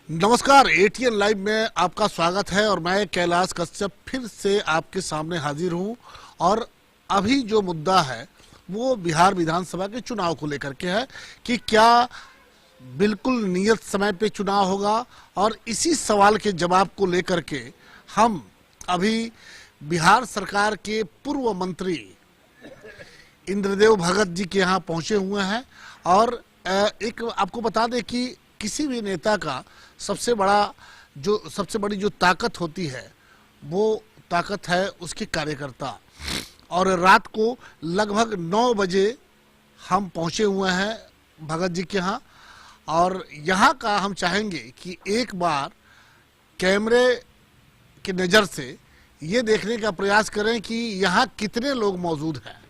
नमस्कार, ATN live में आपका स्वागत है और मैं कैलाश कश्यप फिर से आपके सामने हाजिर हूं। और अभी जो मुद्दा है वो बिहार विधानसभा के चुनाव को लेकर के है कि क्या बिल्कुल नियत समय पे चुनाव होगा। और इसी सवाल के जवाब को लेकर के हम अभी बिहार सरकार के पूर्व मंत्री इंद्रदेव भगत जी के यहाँ पहुंचे हुए हैं। और एक आपको बता दें कि किसी भी नेता का सबसे बड़ी जो ताकत होती है वो ताकत है उसके कार्यकर्ता। और रात को लगभग 9 बजे हम पहुंचे हुए हैं भगत जी के यहाँ। और यहाँ का हम चाहेंगे कि एक बार कैमरे की नज़र से ये देखने का प्रयास करें कि यहाँ कितने लोग मौजूद हैं।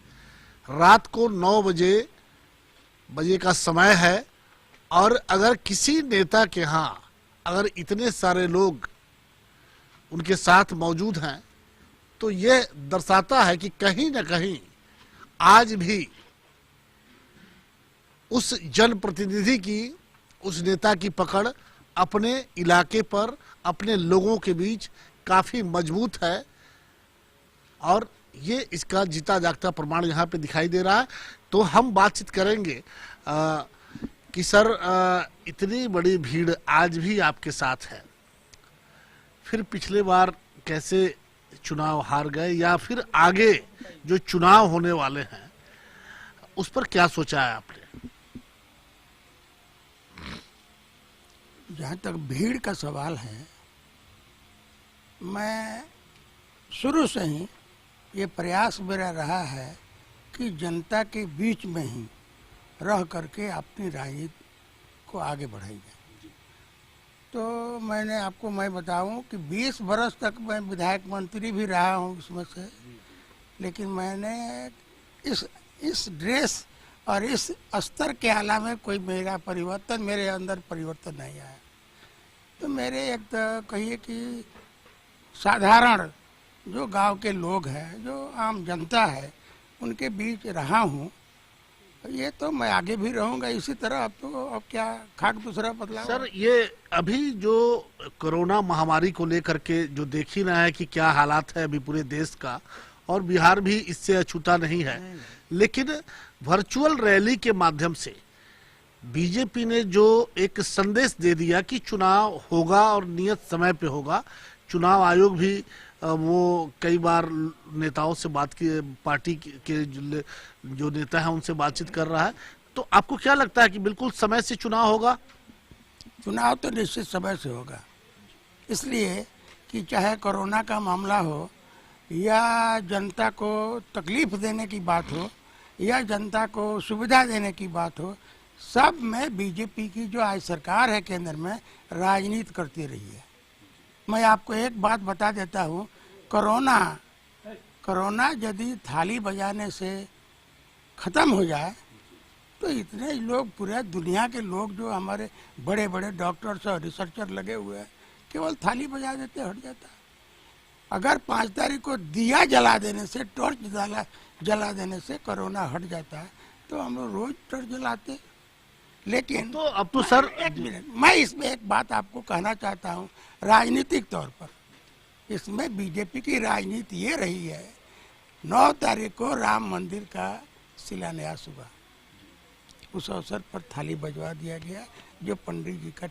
रात को 9 बजे का समय है और अगर किसी नेता के यहाँ अगर इतने सारे लोग उनके साथ मौजूद हैं तो ये दर्शाता है कि कहीं न कहीं आज भी उस जनप्रतिनिधि की, उस नेता की पकड़ अपने इलाके पर, अपने लोगों के बीच काफ़ी मजबूत है। और ये इसका जीता जागता प्रमाण यहाँ पे दिखाई दे रहा है। तो हम बातचीत करेंगे कि सर इतनी बड़ी भीड़ आज भी आपके साथ है, फिर पिछले बार कैसे चुनाव हार गए या फिर आगे जो चुनाव होने वाले हैं उस पर क्या सोचा है आपने? जहाँ तक भीड़ का सवाल है, मैं शुरू से ही ये प्रयास मेरा रहा है कि जनता के बीच में ही रह करके अपनी राजनीति को आगे बढ़ाई जाए। तो मैं बताऊं कि 20 बरस तक मैं विधायक मंत्री भी रहा हूं इसमें से, लेकिन मैंने इस ड्रेस और इस स्तर के आला में कोई मेरे अंदर परिवर्तन नहीं आया। तो मेरे एक तो कहिए कि साधारण जो गांव के लोग हैं, जो आम जनता है, उनके बीच रहा हूं। ये तो मैं आगे भी रहूंगा इसी तरह। अब क्या खाक दूसरा बदलाव। सर ये अभी जो कोरोना महामारी को लेकर के जो देख ही रहा है कि क्या हालात है अभी पूरे देश का, और बिहार भी इससे अछूता नहीं है, लेकिन वर्चुअल रैली के माध्यम से बीजेपी ने जो एक संदेश दे दिया कि चुनाव होगा और नियत समय पे होगा। चुनाव आयोग भी वो कई बार नेताओं से बात की, पार्टी के जो नेता हैं उनसे बातचीत कर रहा है। तो आपको क्या लगता है कि बिल्कुल समय से चुनाव होगा? चुनाव तो निश्चित समय से होगा, इसलिए कि चाहे कोरोना का मामला हो या जनता को तकलीफ देने की बात हो या जनता को सुविधा देने की बात हो, सब में बीजेपी की जो आज सरकार है केंद्र में, राजनीति करती रही है। मैं आपको एक बात बता देता हूँ, कोरोना यदि थाली बजाने से ख़त्म हो जाए तो इतने लोग, पूरे दुनिया के लोग जो हमारे बड़े बड़े डॉक्टर्स और रिसर्चर लगे हुए हैं, केवल थाली बजा देते हट जाता। अगर 5 तारीख को दिया जला देने से, टॉर्च जला देने से कोरोना हट जाता है तो हम लोग रोज टॉर्च जलाते। लेकिन तो अब तो सर एक मिनट, मैं इसमें एक बात आपको कहना चाहता हूँ। राजनीतिक तौर पर इसमें बीजेपी की राजनीति ये रही है, 9 तारीख को राम मंदिर का शिलान्यास हुआ, उस अवसर पर थाली बजवा दिया गया, जो पंडित जी का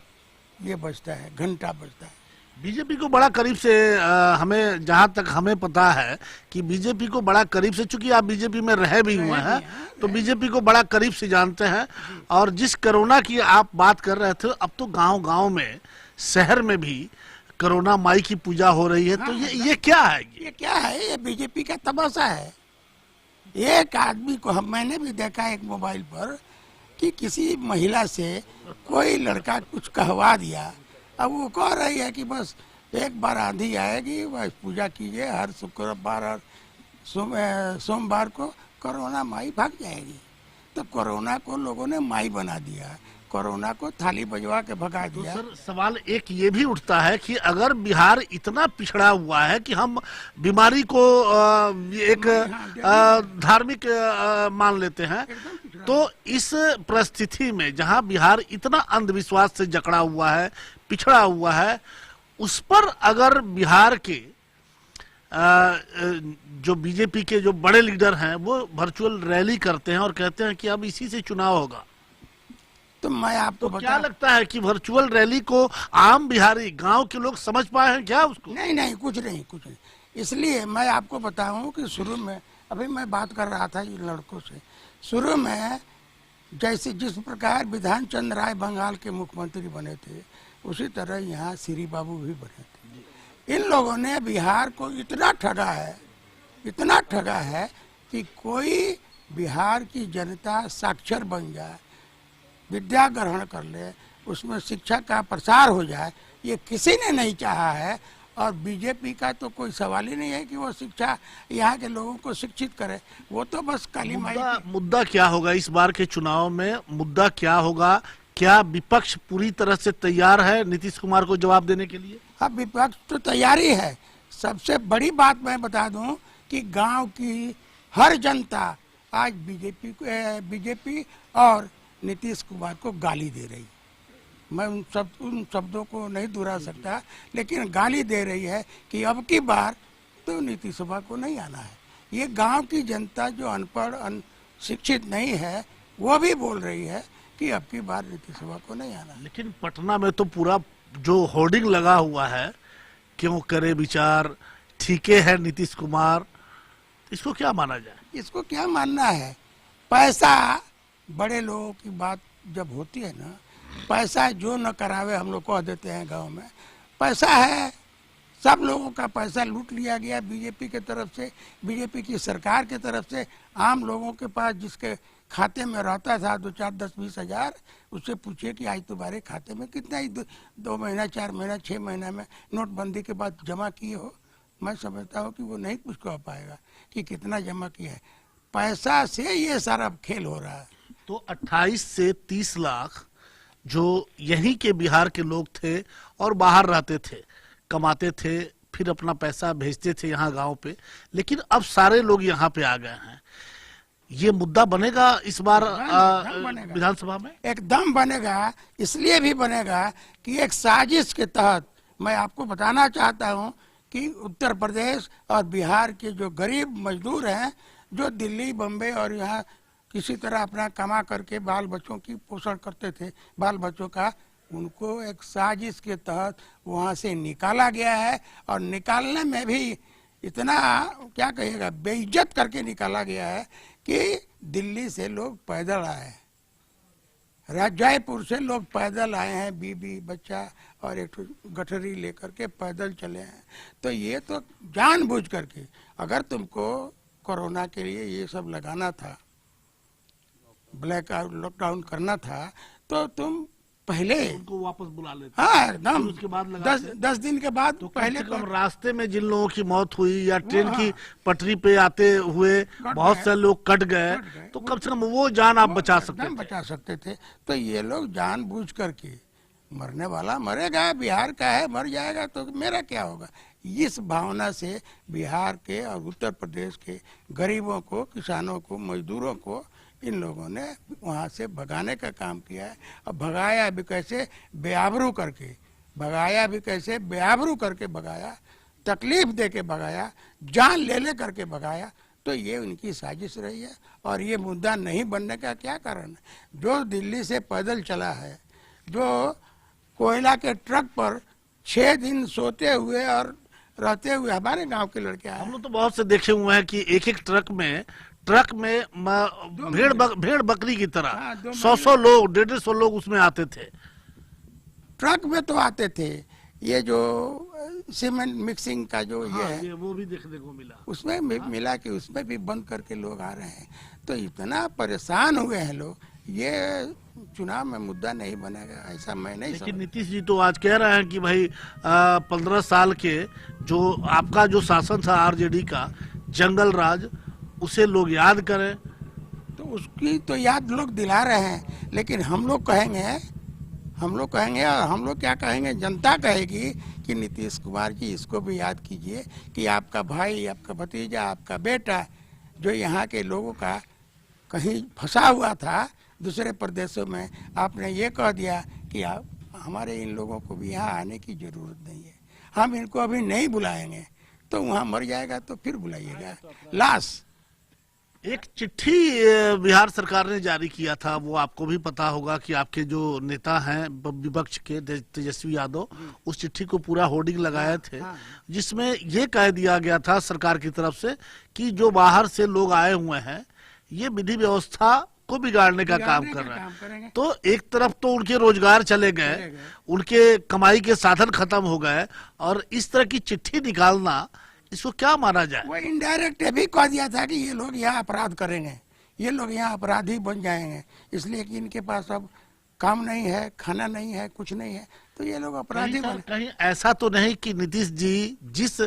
ये बजता है, घंटा बजता है। बीजेपी को बड़ा करीब से हमें, जहां तक हमें पता है कि बीजेपी को बड़ा करीब से, चूंकि आप बीजेपी में रहे भी हुए हैं तो बीजेपी को बड़ा करीब से जानते हैं। और जिस कोरोना की आप बात कर रहे थे, अब तो गांव-गांव में, शहर में भी कोरोना माई की पूजा हो रही है। तो ये क्या है? ये क्या है? ये बीजेपी का तमाशा है। एक आदमी को मैंने भी देखा एक मोबाइल पर कि किसी महिला से कोई लड़का कुछ कहवा दिया। अब वो कह रही है कि बस एक बार आंधी आएगी, बस पूजा कीजिए, हर शुक्रवार और सोमवार को कोरोना माई भाग जाएगी। तो कोरोना को लोगों ने माई बना दिया। कोरोना को थाली बजवा के भगा तो दिया। सर सवाल एक ये भी उठता है कि अगर बिहार इतना पिछड़ा हुआ है कि हम बीमारी को एक धार्मिक मान लेते हैं, तो इस परिस्थिति में जहां बिहार इतना अंधविश्वास से जकड़ा हुआ है, पिछड़ा हुआ है, उस पर अगर बिहार के जो बीजेपी के जो बड़े लीडर हैं वो वर्चुअल रैली करते हैं और कहते हैं कि अब इसी से चुनाव होगा, तो मैं आपको तो क्या लगता है कि वर्चुअल रैली को आम बिहारी गांव के लोग समझ पाए हैं क्या उसको? नहीं नहीं, कुछ नहीं। इसलिए मैं आपको बताऊं कि शुरू में, अभी मैं बात कर रहा था इन लड़कों से, शुरू में जैसे जिस प्रकार विधान चंद्र राय बंगाल के मुख्यमंत्री बने थे, उसी तरह यहाँ श्री बाबू भी बने थे। इन लोगों ने बिहार को इतना ठगा है कि कोई बिहार की जनता साक्षर बन जाए, विद्या ग्रहण कर ले, उसमें शिक्षा का प्रसार हो जाए, ये किसी ने नहीं चाहा है। और बीजेपी का तो कोई सवाल ही नहीं है कि वो शिक्षा यहाँ के लोगों को शिक्षित करे, वो तो बस काली माई। मुद्दा क्या होगा इस बार के चुनाव में? मुद्दा क्या होगा? क्या विपक्ष पूरी तरह से तैयार है नीतीश कुमार को जवाब देने के लिए? अब विपक्ष तो तैयारी है। सबसे बड़ी बात मैं बता दूं कि गांव की हर जनता आज बीजेपी और नीतीश कुमार को गाली दे रही है। मैं उन शब्दों को नहीं दोहरा सकता, लेकिन गाली दे रही है कि अब की बार तो नीतीश सभा को नहीं आना है। ये गांव की जनता जो अनपढ़ शिक्षित नहीं है, वो भी बोल रही है कि अब की बार नीतीश सभा को नहीं आना है। लेकिन पटना में तो पूरा जो होर्डिंग लगा हुआ है, क्यों करे विचार, ठीके है नीतीश कुमार, इसको क्या माना जाए? इसको क्या मानना है? पैसा, बड़े लोगों की बात जब होती है ना, पैसा जो न करावे हम लोग कह देते हैं गांव में। पैसा है, सब लोगों का पैसा लूट लिया गया बीजेपी के तरफ से, बीजेपी की सरकार के तरफ से। आम लोगों के पास जिसके खाते में रहता था 2, 4, 10, 20 हजार, उससे पूछिए कि आज तुम्हारे खाते में कितना ही 2 महीना, 4 महीना, 6 महीना में नोटबंदी के बाद जमा किए हो। मैं समझता हूँ कि वो नहीं कुछ कह पाएगा कि कितना जमा किया है। पैसा से ये सारा खेल हो रहा है। तो 28 से 30 लाख जो यहीं के बिहार के लोग थे और बाहर रहते थे, कमाते थे, फिर अपना पैसा भेजते थे यहाँ गांव पे, लेकिन अब सारे लोग यहाँ पे आ गए हैं। ये मुद्दा बनेगा इस बार विधानसभा में? एकदम बनेगा। इसलिए भी बनेगा कि एक साजिश के तहत मैं आपको बताना चाहता हूँ कि उत्तर प्रदेश और बिहार के जो गरीब मजदूर हैं, जो दिल्ली, बम्बई और यहाँ किसी तरह अपना कमा करके बाल बच्चों की पोषण करते थे, बाल बच्चों का, उनको एक साजिश के तहत वहाँ से निकाला गया है। और निकालने में भी इतना क्या कहिएगा, बेइज्जत करके निकाला गया है कि दिल्ली से लोग पैदल आए हैं, जयपुर से लोग पैदल आए हैं, बीबी बच्चा और एक गठरी लेकर के पैदल चले हैं। तो ये तो जानबूझ करके, अगर तुमको कोरोना के लिए ये सब लगाना था, ब्लैक आउट लॉकडाउन करना था, तो तुम पहले उनको वापस बुला लेते। हाँ एकदम, उसके बाद 10 दिन के बाद तो पहले कम रास्ते में जिन लोगों की मौत हुई या ट्रेन की पटरी पे आते हुए बहुत से लोग कट गए, तो कम से कम वो जान आप बचा सकते थे। तो ये लोग जानबूझ करके, मरने वाला मरेगा, बिहार का है, मर जाएगा तो मेरा क्या होगा, इस भावना से बिहार के और उत्तर प्रदेश के गरीबों को, किसानों को, मजदूरों को इन लोगों ने वहाँ से भगाने का काम किया है। और भगाया भी कैसे? बेआबरू करके भगाया, भी कैसे? बेआबरू करके भगाया, तकलीफ दे के भगाया, जान ले करके भगाया। तो ये उनकी साजिश रही है। और ये मुद्दा नहीं बनने का क्या कारण है? जो दिल्ली से पैदल चला है, जो कोयला के ट्रक पर 6 दिन सोते हुए और रहते हुए हमारे गांव के लड़के आए। हम लोग तो बहुत से देखे हुए हैं कि एक ट्रक में भेड़ बकरी की तरह 100 लोग, 150 लोग उसमें आते थे। ट्रक में तो आते थे। ये जो सीमेंट मिक्सिंग का जो ये है, वो भी देखने को मिला, उसमें मिला कि उसमें भी बंद करके लोग आ रहे हैं। तो इतना परेशान हुए हैं लोग, ये चुनाव में मुद्दा नहीं बनेगा ऐसा मैं नहीं समझता। लेकिन नीतीश जी तो आज कह रहे हैं कि भाई 15 साल के जो आपका जो शासन था आरजेडी का, जंगल राज, उसे लोग याद करें। तो उसकी तो याद लोग दिला रहे हैं, लेकिन हम लोग कहेंगे और हम लोग क्या कहेंगे, जनता कहेगी कि नीतीश कुमार जी इसको भी याद कीजिए कि आपका भाई, आपका भतीजा, आपका बेटा जो यहाँ के लोगों का कहीं फंसा हुआ था दूसरे प्रदेशों में, आपने ये कह दिया कि आप हमारे इन लोगों को भी यहाँ आने की ज़रूरत नहीं है, हम इनको अभी नहीं बुलाएंगे, तो वहाँ मर जाएगा तो फिर बुलाइएगा लाश। एक चिट्ठी बिहार सरकार ने जारी किया था, वो आपको भी पता होगा कि आपके जो नेता हैं विपक्ष के तेजस्वी यादव उस चिट्ठी को पूरा होर्डिंग लगाए थे, जिसमें ये कह दिया गया था सरकार की तरफ से कि जो बाहर से लोग आए हुए हैं ये विधि व्यवस्था को बिगाड़ने का काम कर रहे हैं। तो एक तरफ तो उनके रोजगार चले गए, उनके कमाई के साधन खत्म हो गए, और इस तरह की चिट्ठी निकालना, इसको क्या माना जाए? वो इनडायरेक्ट भी कह दिया था कि ये लोग यहाँ अपराध करेंगे, ये लोग यहाँ अपराधी बन जाएंगे, इसलिए कि इनके पास अब काम नहीं है, खाना नहीं है, कुछ नहीं है, तो ये लोग अपराधी बन। कहीं ऐसा तो नहीं कि नीतीश जी जिस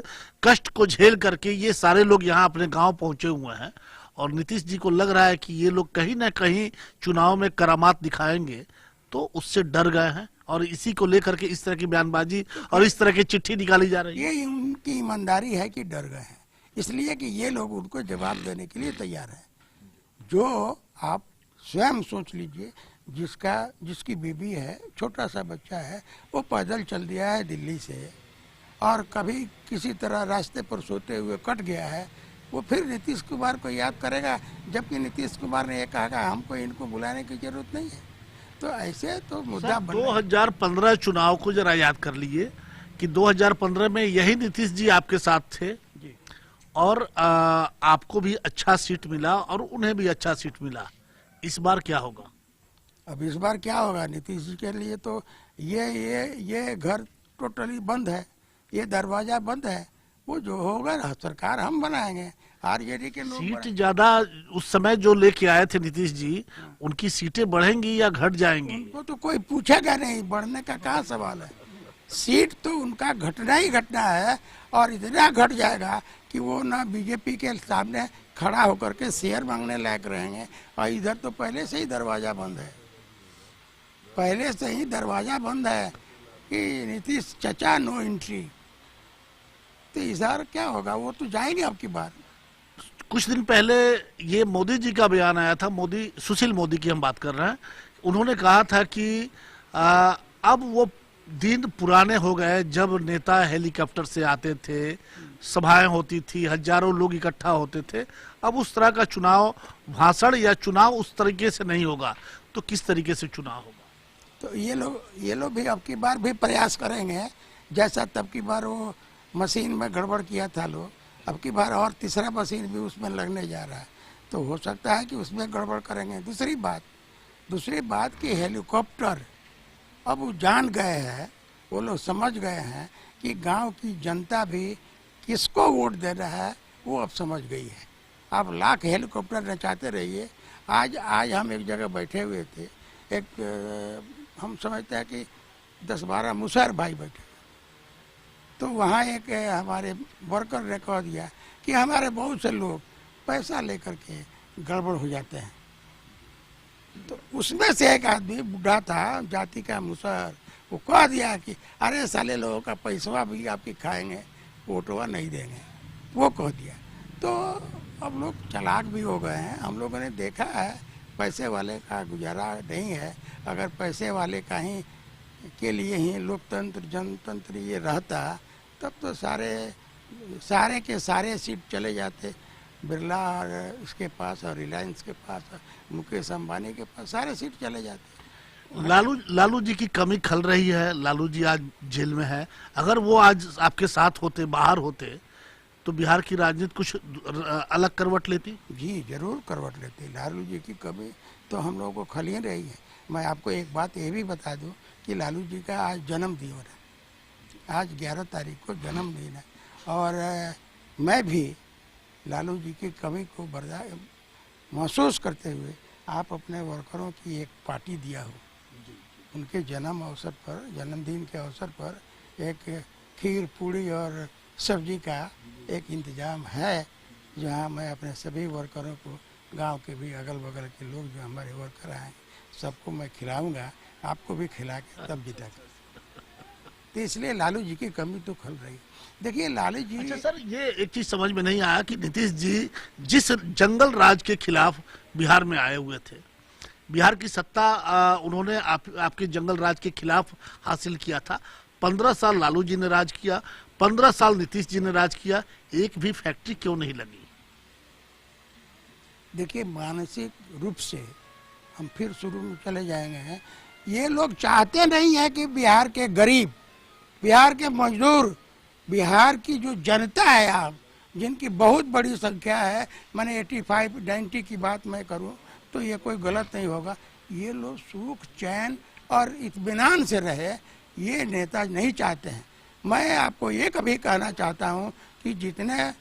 कष्ट को झेल करके ये सारे लोग यहाँ अपने गांव पहुंचे हुए हैं, और नीतीश जी को लग रहा है कि ये लोग कहीं ना कहीं चुनाव में करामात दिखाएंगे, तो उससे डर गए हैं और इसी को लेकर के इस तरह की बयानबाजी और इस तरह की चिट्ठी निकाली जा रही है? ये उनकी ईमानदारी है कि डर गए हैं, इसलिए कि ये लोग उनको जवाब देने के लिए तैयार हैं। जो आप स्वयं सोच लीजिए, जिसकी बीबी है, छोटा सा बच्चा है, वो पैदल चल दिया है दिल्ली से, और कभी किसी तरह रास्ते पर सोते हुए कट गया है, वो फिर नीतीश कुमार को याद करेगा, जबकि नीतीश कुमार ने ये कहा हमको इनको बुलाने की जरूरत नहीं है। तो ऐसे तो मुद्दा 2015 चुनाव को जरा याद कर लीजिए कि 2015 में यही नीतीश जी आपके साथ थे जी। और आपको भी अच्छा सीट मिला और उन्हें भी अच्छा सीट मिला। इस बार क्या होगा? अब इस बार क्या होगा, नीतीश जी के लिए तो ये घर टोटली बंद है, ये दरवाजा बंद है, वो जो होगा ना सरकार हम बनाएंगे, आरजेडी के लोग। सीट ज्यादा उस समय जो लेके आए थे नीतीश जी, उनकी सीटें बढ़ेंगी या घट जाएंगी? उनको तो कोई पूछेगा नहीं, बढ़ने का कहाँ सवाल है। सीट तो उनका घटना ही घटना है, और इतना घट जाएगा कि वो ना बीजेपी के सामने खड़ा होकर के शेयर मांगने लायक रहेंगे। और इधर तो पहले से ही दरवाजा बंद है, पहले से ही दरवाजा बंद है कि नीतीश चचा नो एंट्री। तो इस बार क्या होगा, वो तो जाएंगे अब की बार। कुछ दिन पहले ये मोदी जी का बयान आया था, सुशील मोदी की हम बात कर रहे हैं। उन्होंने कहा था कि अब वो दिन पुराने हो गए जब नेता हेलीकॉप्टर से आते थे, सभाएं होती थी, हजारों लोग इकट्ठा होते थे। अब उस तरह का चुनाव भाषण या चुनाव उस तरीके से नहीं होगा। तो किस तरीके से चुनाव होगा? तो ये लोग भी अब की बार भी प्रयास करेंगे, जैसा तब की बार वो मशीन में गड़बड़ किया था लोग, अब की बार और तीसरा मशीन भी उसमें लगने जा रहा है, तो हो सकता है कि उसमें गड़बड़ करेंगे। दूसरी बात कि हेलीकॉप्टर अब वो जान गए हैं, वो लोग समझ गए हैं कि गांव की जनता भी किसको वोट दे रहा है, वो अब समझ गई है। आप लाख हेलीकॉप्टर नचाते रहिए। आज हम एक जगह बैठे हुए थे, हम समझते हैं कि 10-12 मुसहर भाई बैठे, तो वहाँ एक हमारे वर्कर ने कह दिया कि हमारे बहुत से लोग पैसा लेकर के गड़बड़ हो जाते हैं। तो उसमें से एक आदमी बूढ़ा था, जाति का मुसहर, वो कह दिया कि अरे साले लोगों का पैसा भी आपकी खाएंगे, वोटवा नहीं देंगे, वो कह दिया। तो अब लोग चालाक भी हो गए हैं, हम लोगों ने देखा है पैसे वाले का गुजारा नहीं है। अगर पैसे वाले का ही के लिए ही लोकतंत्र जनतंत्र ये रहता, तब तो सारे के सारे सीट चले जाते बिरला और इसके पास और रिलायंस के पास और मुकेश अंबानी के पास, सारे सीट चले जाते। लालू जी की कमी खल रही है। लालू जी आज जेल में है। अगर वो आज आपके साथ होते, बाहर होते, तो बिहार की राजनीति कुछ अलग करवट लेती? जी जरूर करवट लेती। लालू जी की कमी तो हम लोगों को खल ही रही है। मैं आपको एक बात ये भी बता दूं कि लालू जी का आज जन्मदिन है, आज 11 तारीख को जन्मदिन है, और मैं भी लालू जी की कमी को महसूस करते हुए आप अपने वर्करों की एक पार्टी दिया हो। उनके जन्मदिन के अवसर पर एक खीर पूड़ी और सब्जी का एक इंतजाम है, जहां मैं अपने सभी वर्करों को गांव के भी अगल बगल के लोग जो हमारे वर्कर आए सबको मैं खिलाऊंगा, आपको भी खिला के तब जीता कर। तो इसलिए लालू जी की कमी तो खल रही। देखिए लालू जी। अच्छा सर, ये एक चीज समझ में नहीं आया कि नीतीश जी जिस जंगल राज के खिलाफ बिहार में आए हुए थे, बिहार की सत्ता उन्होंने आपके जंगल राज के खिलाफ हासिल किया था। 15 साल लालू जी ने राज किया, 15 साल नीतीश जी ने राज किया, एक भी फैक्ट्री क्यों नहीं लगी? देखिए मानसिक रूप से हम फिर शुरू में चले जाएंगे। ये लोग चाहते नहीं है कि बिहार के गरीब, बिहार के मजदूर, बिहार की जो जनता है, आप जिनकी बहुत बड़ी संख्या है, मैंने 85-90 की बात मैं करूं तो ये कोई गलत नहीं होगा, ये लोग सुख चैन और इत्मीनान से रहे, ये नेता नहीं चाहते हैं। मैं आपको ये कभी कहना चाहता हूं कि जितने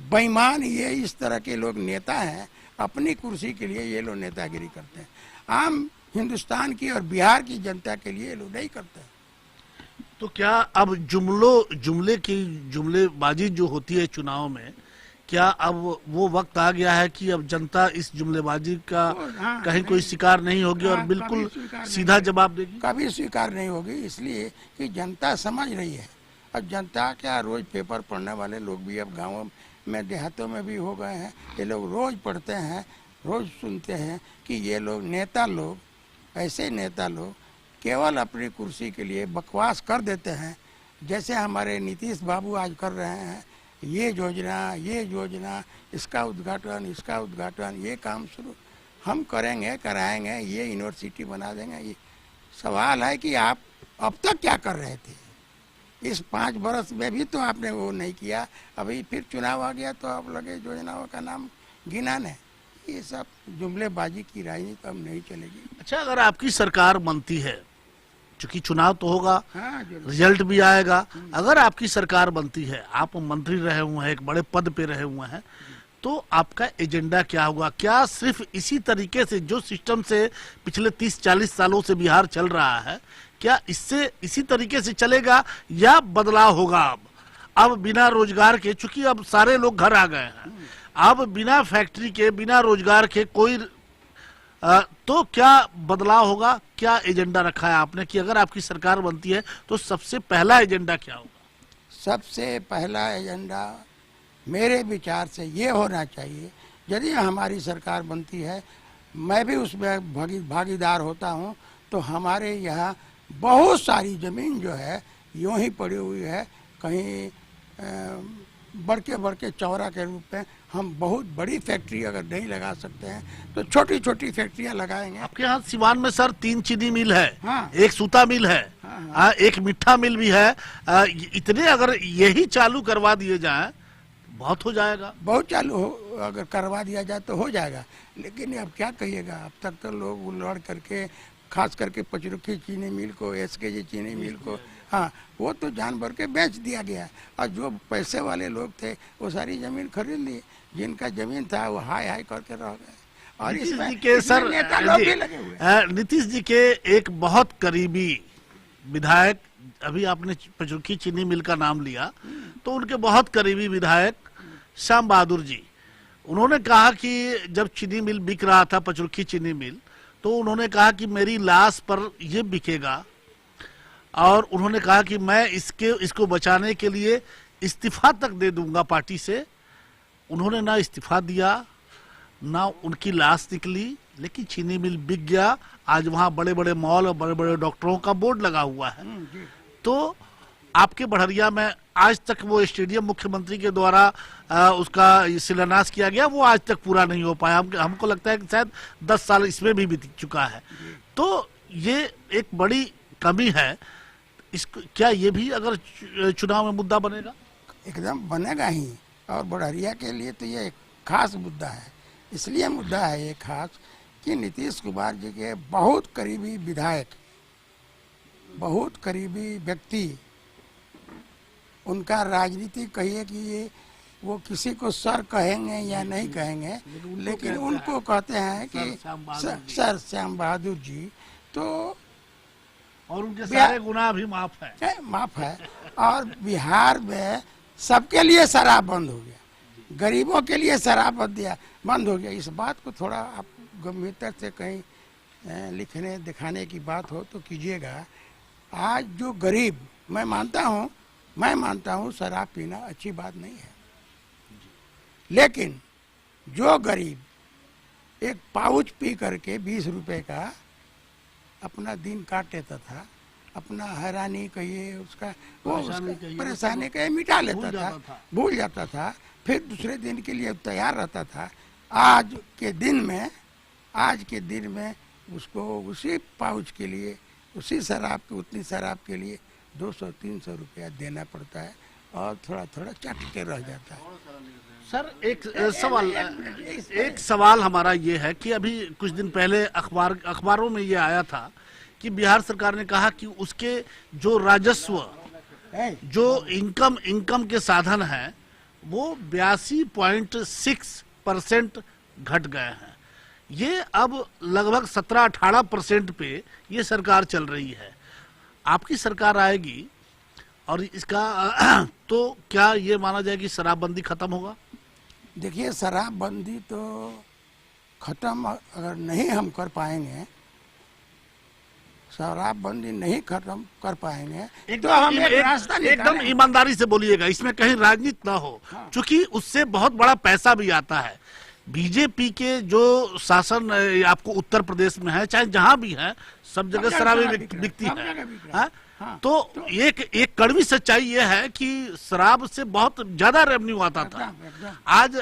बेईमान ये इस तरह के लोग नेता हैं, अपनी कुर्सी के लिए ये लोग नेतागिरी करते हैं, आम हिंदुस्तान की और बिहार की जनता के लिए ये लोग नहीं करते हैं। तो क्या अब जुमलेबाजी जो होती है चुनाव में, क्या अब वो वक्त आ गया है कि अब जनता इस जुमलेबाजी का हाँ, कहीं कोई शिकार नहीं होगी और बिल्कुल सीधा जवाब देगी? कभी स्वीकार नहीं होगी, इसलिए कि जनता समझ रही है। अब जनता क्या, रोज पेपर पढ़ने वाले लोग भी अब गाँवों में देहातों में भी हो गए हैं, ये लोग रोज पढ़ते हैं, रोज सुनते हैं कि ये लोग नेता लोग, ऐसे नेता लोग केवल अपनी कुर्सी के लिए बकवास कर देते हैं। जैसे हमारे नीतीश बाबू आज कर रहे हैं, ये योजना, इसका उद्घाटन, ये काम शुरू हम करेंगे, कराएंगे, ये यूनिवर्सिटी बना देंगे। ये सवाल है कि आप अब तक क्या कर रहे थे? इस 5 बरस में भी तो आपने वो नहीं किया, अभी फिर चुनाव आ गया तो आप लगे योजनाओं का नाम गिनाने। ये सब जुमलेबाजी की राजनीति अब नहीं चलेगी। अच्छा, अगर आपकी सरकार बनती है, चूंकि चुनाव तो होगा, हाँ, रिजल्ट भी आएगा, अगर आपकी सरकार बनती है, आप मंत्री रहे हुए हैं, एक बड़े पद पे रहे हुए हैं, तो आपका एजेंडा क्या होगा? क्या सिर्फ इसी तरीके से जो सिस्टम से पिछले 30-40 सालों से बिहार चल रहा है, क्या इससे इसी तरीके से चलेगा या बदलाव होगा? अब बिना रोजगार के, चूंकि अब सारे लोग घर आ गए हैं, अब बिना फैक्ट्री के, बिना रोजगार के कोई तो क्या बदलाव होगा? क्या एजेंडा रखा है आपने कि अगर आपकी सरकार बनती है तो सबसे पहला एजेंडा क्या होगा? सबसे पहला एजेंडा मेरे विचार से ये होना चाहिए, यदि हमारी सरकार बनती है, मैं भी उसमें भागीदार होता हूँ, तो हमारे यहाँ बहुत सारी ज़मीन जो है यूँ ही पड़ी हुई है, कहीं बड़के चौरा के रूप में हम बहुत बड़ी फैक्ट्री अगर नहीं लगा सकते हैं तो छोटी छोटी फैक्ट्रियां लगाएंगे। आपके यहाँ सिवान में सर 3 चीनी मिल है, हाँ, एक सूता मिल है, हाँ, एक मिठा मिल भी है। इतने अगर यही चालू करवा दिए जाए बहुत हो जाएगा। बहुत चालू अगर करवा दिया जाए तो हो जाएगा, लेकिन अब क्या कहिएगा, अब तक तो लोग लड़ करके, खास करके पचरुखी चीनी मिल को, SKG चीनी मिल को, हाँ, वो तो जान भर के बेच दिया गया, और जो पैसे वाले लोग थे वो सारी जमीन खरीद ली, जिनका जमीन था वो हाय करके रह गए। और इसमें नेता लोग भी लगे हुए। नीतीश जी के एक बहुत करीबी विधायक, अभी आपने पचरुखी चीनी मिल का नाम लिया, तो उनके बहुत करीबी विधायक श्याम बहादुर जी, उन्होंने कहा कि जब चीनी मिल बिक रहा था, पचरुखी चीनी मिल, तो उन्होंने कहा कि मेरी लाश पर ये बिकेगा, और उन्होंने कहा कि मैं इसको बचाने के लिए इस्तीफा तक दे दूंगा पार्टी से। उन्होंने ना इस्तीफा दिया, ना उनकी लाश निकली, लेकिन चीनी मिल बिक गया। आज वहां बड़े बड़े मॉल और बड़े बड़े डॉक्टरों का बोर्ड लगा हुआ है। तो आपके बढ़िया में आज तक वो स्टेडियम मुख्यमंत्री के द्वारा उसका शिलान्यास किया गया, वो आज तक पूरा नहीं हो पाया। हमको लगता है कि शायद 10 साल इसमें भी बीत चुका है। तो ये एक बड़ी कमी है। इसको क्या ये भी अगर चुनाव में मुद्दा बनेगा? एकदम बनेगा ही, और बढ़िया के लिए तो ये एक खास मुद्दा है। इसलिए मुद्दा है ये खास कि नीतीश कुमार जी के बहुत करीबी विधायक, बहुत करीबी व्यक्ति, उनका राजनीति कहिए कि ये वो किसी को सर कहेंगे या नहीं कहेंगे, लेकिन उनको कहते हैं कि सर श्याम बहादुर जी, तो और उनके सारे गुनाह भी माफ है। और बिहार में सबके लिए शराब बंद हो गया। गरीबों के लिए शराब बंद हो गया, इस बात को थोड़ा आप गंभीरता से कहीं लिखने दिखाने की बात हो तो कीजिएगा। आज जो गरीब, मैं मानता हूँ शराब पीना अच्छी बात नहीं है, लेकिन जो गरीब एक पाउच पी करके 20 रुपए का अपना दिन काट लेता था, अपना हैरानी कहिए उसका वो परेशानी कहिए मिटा लेता था, भूल जाता था, फिर दूसरे दिन के लिए तैयार रहता था। आज के दिन में उसको उसी पाउच के लिए, उसी शराब के, उतनी शराब के लिए 200-300 रुपया देना पड़ता है और थोड़ा थोड़ा चट के रह जाता है। सर एक सवाल हमारा ये है कि अभी कुछ दिन पहले अखबारों में ये आया था कि बिहार सरकार ने कहा कि उसके जो राजस्व, जो इनकम के साधन है वो 82.6% घट गए हैं। ये अब लगभग 17-18% पे ये सरकार चल रही है। आपकी सरकार आएगी और इसका तो क्या ये माना जाए कि शराबबंदी खत्म होगा? देखिए, शराबबंदी तो खत्म अगर नहीं हम कर पाएंगे, शराबबंदी नहीं खत्म कर पाएंगे तो हम एक रास्ता एकदम ईमानदारी से बोलिएगा, इसमें कहीं राजनीति ना हो। हाँ। क्योंकि उससे बहुत बड़ा पैसा भी आता है। बीजेपी के जो शासन आपको उत्तर प्रदेश में है, चाहे जहां भी है, सब जगह शराबें बिकती है। हाँ। तो एक कड़वी सच्चाई ये है कि शराब से बहुत ज्यादा रेवेन्यू आता था। आज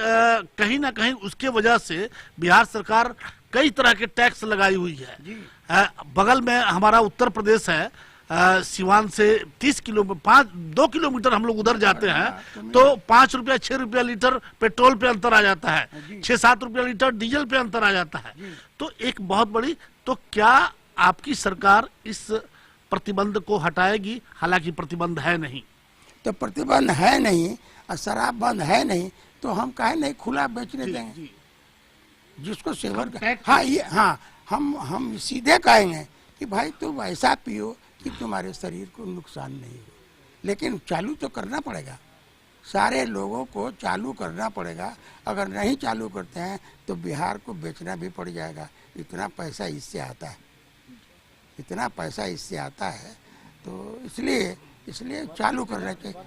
कहीं ना कहीं उसके वजह से बिहार सरकार कई तरह के टैक्स लगाई हुई है। बगल में हमारा उत्तर प्रदेश है, सिवान से 2 किलोमीटर हम लोग उधर जाते हैं तो 5 रुपया 6 रुपया लीटर पेट्रोल पे अंतर आ जाता है, 6-7 रुपया लीटर डीजल पे अंतर आ जाता है। तो एक बहुत बड़ी, तो क्या आपकी सरकार इस प्रतिबंध को हटाएगी? हालांकि प्रतिबंध है नहीं, तो प्रतिबंध है नहीं और शराब बंद है नहीं, तो हम काहे नहीं खुला बेचने देंगे जिसको सेवन कर। हाँ, हम सीधे कहेंगे कि भाई तुम ऐसा पियो कि तुम्हारे शरीर को नुकसान नहीं हो, लेकिन चालू तो करना पड़ेगा, सारे लोगों को चालू करना पड़ेगा। अगर नहीं चालू करते हैं तो बिहार को बेचना भी पड़ जाएगा। इतना पैसा इससे आता है, तो इसलिए चालू करना चाहिए,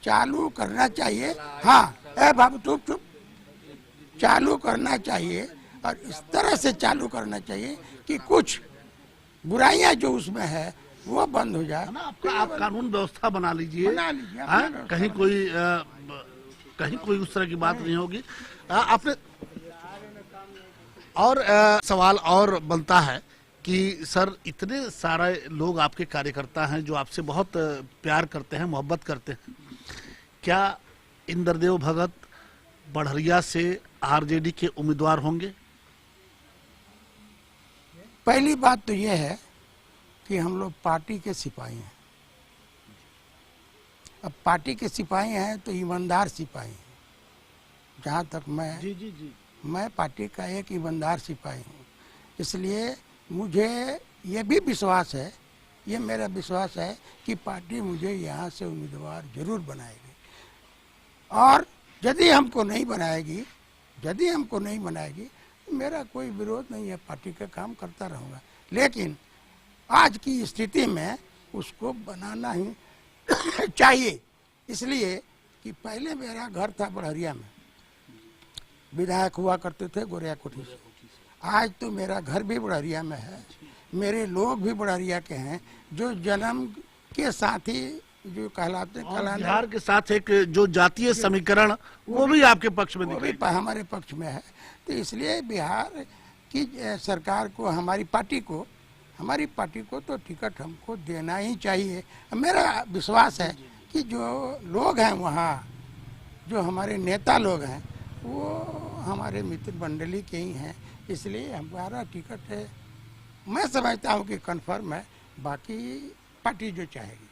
चालू करना चाहिए। हाँ, बाबू चुप, चालू करना चाहिए और इस तरह से चालू करना चाहिए कि कुछ बुराइयां जो उसमें है वो बंद हो जाए। आप कानून व्यवस्था बना लीजिए, कहीं कोई उस तरह की बात नहीं होगी। आपने और सवाल और बनता है कि सर, इतने सारे लोग आपके कार्यकर्ता हैं जो आपसे बहुत प्यार करते हैं, मोहब्बत करते हैं, क्या इंद्रदेव भगत बढ़िया से आरजेडी के उम्मीदवार होंगे? पहली बात तो यह है कि हम लोग पार्टी के सिपाही हैं। अब पार्टी के सिपाही हैं तो ईमानदार सिपाही हैं। जहाँ तक मैं पार्टी का एक ईमानदार सिपाही हूँ, इसलिए मुझे ये भी विश्वास है, ये मेरा विश्वास है कि पार्टी मुझे यहाँ से उम्मीदवार जरूर बनाएगी। और यदि हमको नहीं बनाएगी मेरा कोई विरोध नहीं है, पार्टी का काम करता रहूँगा। लेकिन आज की स्थिति में उसको बनाना ही चाहिए, इसलिए कि पहले मेरा घर था बढ़हरिया में, विधायक हुआ करते थे गोरिया कोठी से। आज तो मेरा घर भी बढ़हरिया में है, मेरे लोग भी बढ़हरिया के हैं, जो जन्म के साथ ही जो कहलाते हैं। बिहार के साथ एक जो जातीय समीकरण वो भी आपके पक्ष में, वो भी हमारे पक्ष में है। तो इसलिए बिहार की सरकार को, हमारी पार्टी को तो टिकट हमको देना ही चाहिए। मेरा विश्वास है कि जो लोग हैं वहाँ, जो हमारे नेता लोग हैं, वो हमारे मित्र मंडली के ही हैं, इसलिए हमारा टिकट है, मैं समझता हूँ कि कन्फर्म है, बाकी पार्टी जो चाहेगी।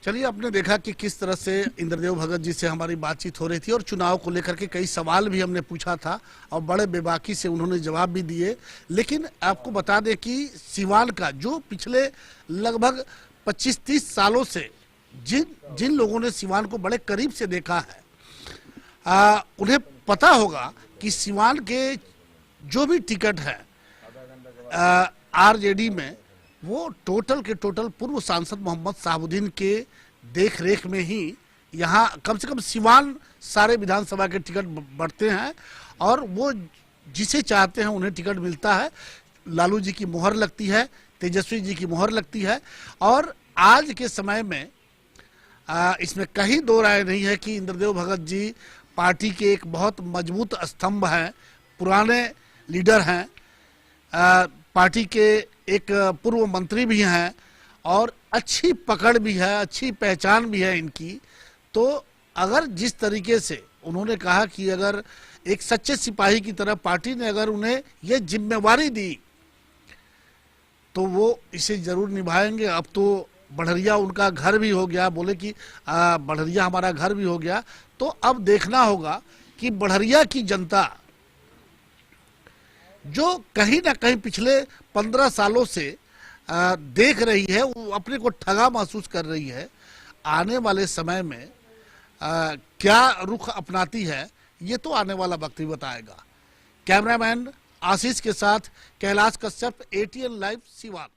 चलिए, आपने देखा कि किस तरह से इंद्रदेव भगत जी से हमारी बातचीत हो रही थी और चुनाव को लेकर के कई सवाल भी हमने पूछा था और बड़े बेबाकी से उन्होंने जवाब भी दिए। लेकिन आपको बता दें कि सिवान का जो पिछले लगभग 25-30 सालों से जिन जिन लोगों ने सिवान को बड़े करीब से देखा है उन्हें पता होगा कि सिवान के जो भी टिकट है आरजेडी में, वो टोटल के टोटल पूर्व सांसद मोहम्मद शहाबुद्दीन के देख रेख में ही यहाँ कम से कम सिवान सारे विधानसभा के टिकट बढ़ते हैं और वो जिसे चाहते हैं उन्हें टिकट मिलता है। लालू जी की मोहर लगती है, तेजस्वी जी की मोहर लगती है और आज के समय में इसमें कहीं दो राय नहीं है कि इंद्रदेव भगत जी पार्टी के एक बहुत मजबूत स्तंभ हैं, पुराने लीडर हैं, पार्टी के एक पूर्व मंत्री भी हैं और अच्छी पकड़ भी है, अच्छी पहचान भी है इनकी। तो अगर जिस तरीके से उन्होंने कहा कि अगर एक सच्चे सिपाही की तरह पार्टी ने अगर उन्हें ये जिम्मेवारी दी तो वो इसे जरूर निभाएंगे। अब तो बढ़िया उनका घर भी हो गया, बोले कि बढ़िया हमारा घर भी हो गया। तो अब देखना होगा कि बढ़िया की जनता जो कहीं ना कहीं पिछले 15 सालों से देख रही है, वो अपने को ठगा महसूस कर रही है। आने वाले समय में क्या रुख अपनाती है ये तो आने वाला वक्त ही बताएगा। कैमरामैन आशीष के साथ कैलाश कश्यप, ATN लाइव, सिवान।